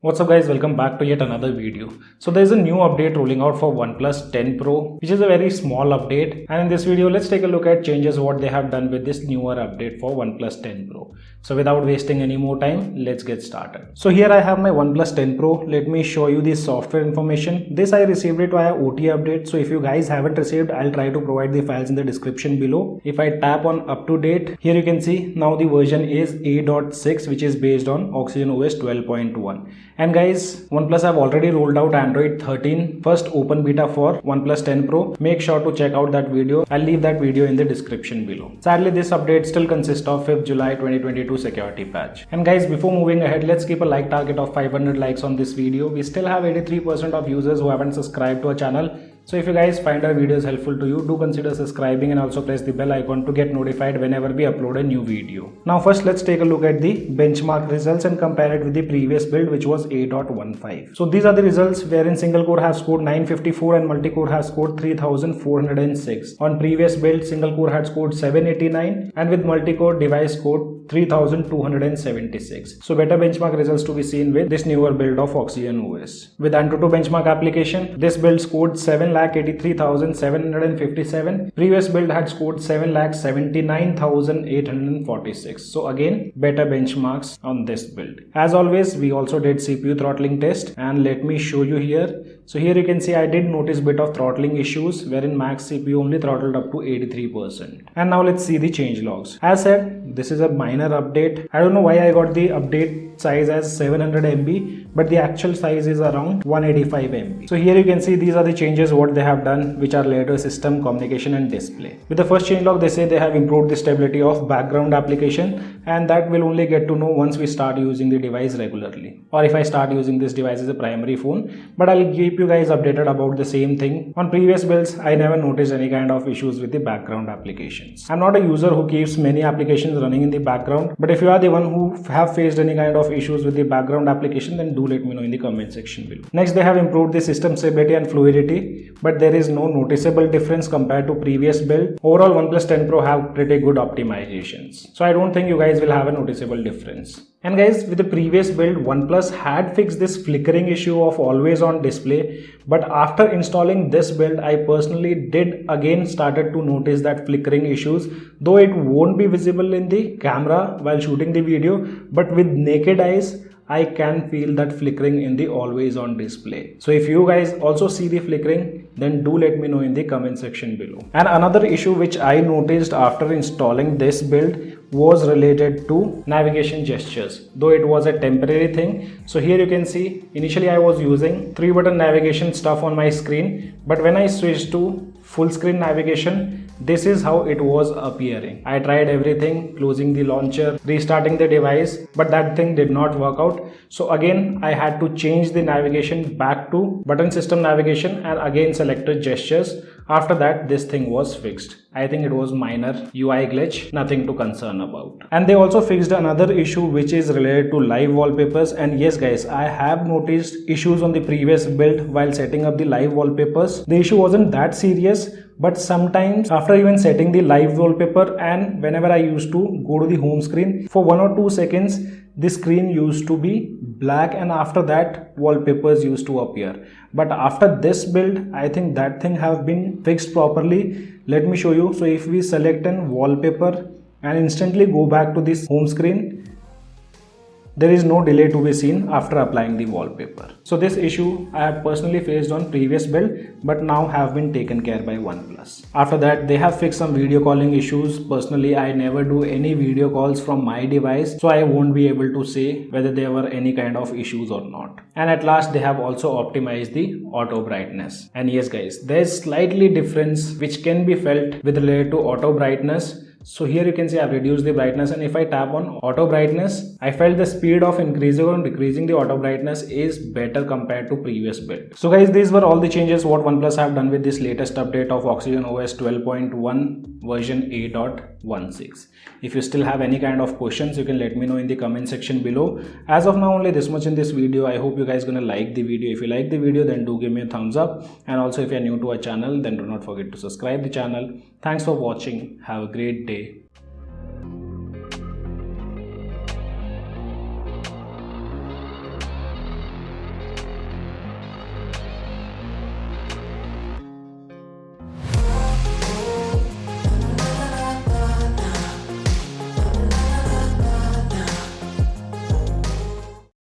What's up guys, welcome back to yet another video. So there's a new update rolling out for Oneplus 10 Pro, which is a very small update, and in this video let's take a look at changes what they have done with this newer update for Oneplus 10 Pro. So without wasting any more time, let's get started. So here I have my Oneplus 10 Pro. Let me show you the software information. This I received it via OT update, so if you guys haven't received, I'll try to provide the files in the description below. If I tap on up to date, here you can see now the version is A.16, which is based on OxygenOS 12.1. And guys, Oneplus have already rolled out Android 13 first open beta for Oneplus 10 Pro. Make sure to check out that video. I'll leave that video in the description below. Sadly, this update still consists of 5th July 2022 security patch. And guys, before moving ahead, let's keep a like target of 500 likes on this video. We still have 83% of users who haven't subscribed to our channel. So if you guys find our videos helpful to you, do consider subscribing and also press the bell icon to get notified whenever we upload a new video. Now first let's take a look at the benchmark results and compare it with the previous build, which was A.15. So these are the results wherein single core has scored 954 and multi-core has scored 3406. On previous build, single core had scored 789 and with multi-core device scored 3276. So better benchmark results to be seen with this newer build of OxygenOS. With Antutu benchmark application, this build scored 7,83,757. Previous build had scored 7,79,846. So again, better benchmarks on this build. As always, we also did CPU throttling test, and let me show you here. So here you can see I did notice bit of throttling issues wherein max CPU only throttled up to 83%. And now let's see the change logs. As said, this is a minor update. I don't know why I got the update size as 700 MB, but the actual size is around 185 MB. So here you can see these are the changes what they have done, which are related to system, communication and display. With the first change log, they say they have improved the stability of background application, and that will only get to know once we start using the device regularly, or if I start using this device as a primary phone. But I'll keep you guys updated about the same thing. On previous builds, I never noticed any kind of issues with the background applications. I'm not a user who keeps many applications running in the background, but if you are the one who have faced any kind of issues with the background application, then do let me know in the comment section below. Next, they have improved the system stability and fluidity, but there is no noticeable difference compared to previous build. Overall, Oneplus 10 Pro have pretty good optimizations, so I don't think you guys will have a noticeable difference. And guys, with the previous build, Oneplus had fixed this flickering issue of always on display, but after installing this build, I personally did again started to notice that flickering issues, though it won't be visible in the camera while shooting the video, but with naked eyes I can feel that flickering in the always on display. So if you guys also see the flickering, then do let me know in the comment section below. And another issue which I noticed after installing this build was related to navigation gestures, though it was a temporary thing. So here you can see initially I was using 3-button navigation stuff on my screen, but when I switched to full screen navigation, this is how it was appearing. I tried everything, closing the launcher, restarting the device, but that thing did not work out. So again, I had to change the navigation back to button system navigation and again selected gestures. After that, this thing was fixed. I think it was minor UI glitch, nothing to concern about. And they also fixed another issue which is related to live wallpapers. And yes guys, I have noticed issues on the previous build while setting up the live wallpapers. The issue wasn't that serious, but sometimes after even setting the live wallpaper and whenever I used to go to the home screen for 1 or 2 seconds, the screen used to be black and after that wallpapers used to appear. But after this build, I think that thing have been fixed properly. Let me show you. So if we select an wallpaper and instantly go back to this home screen, there is no delay to be seen after applying the wallpaper. So this issue I have personally faced on previous build, but now have been taken care by Oneplus. After that, they have fixed some video calling issues. Personally, I never do any video calls from my device, so I won't be able to say whether there were any kind of issues or not. And at last, they have also optimized the auto brightness. And yes guys, there's slightly difference which can be felt with related to auto brightness. So here you can see I've reduced the brightness, and if I tap on auto brightness, I felt the speed of increasing or decreasing the auto brightness is better compared to previous build. So guys, these were all the changes what Oneplus have done with this latest update of OxygenOS 12.1 version A.16. If you still have any kind of questions, you can let me know in the comment section below. As of now, only this much in this video. I hope you guys gonna like the video. If you like the video, then do give me a thumbs up, and also if you are new to our channel, then do not forget to subscribe the channel. Thanks for watching. Have a great day.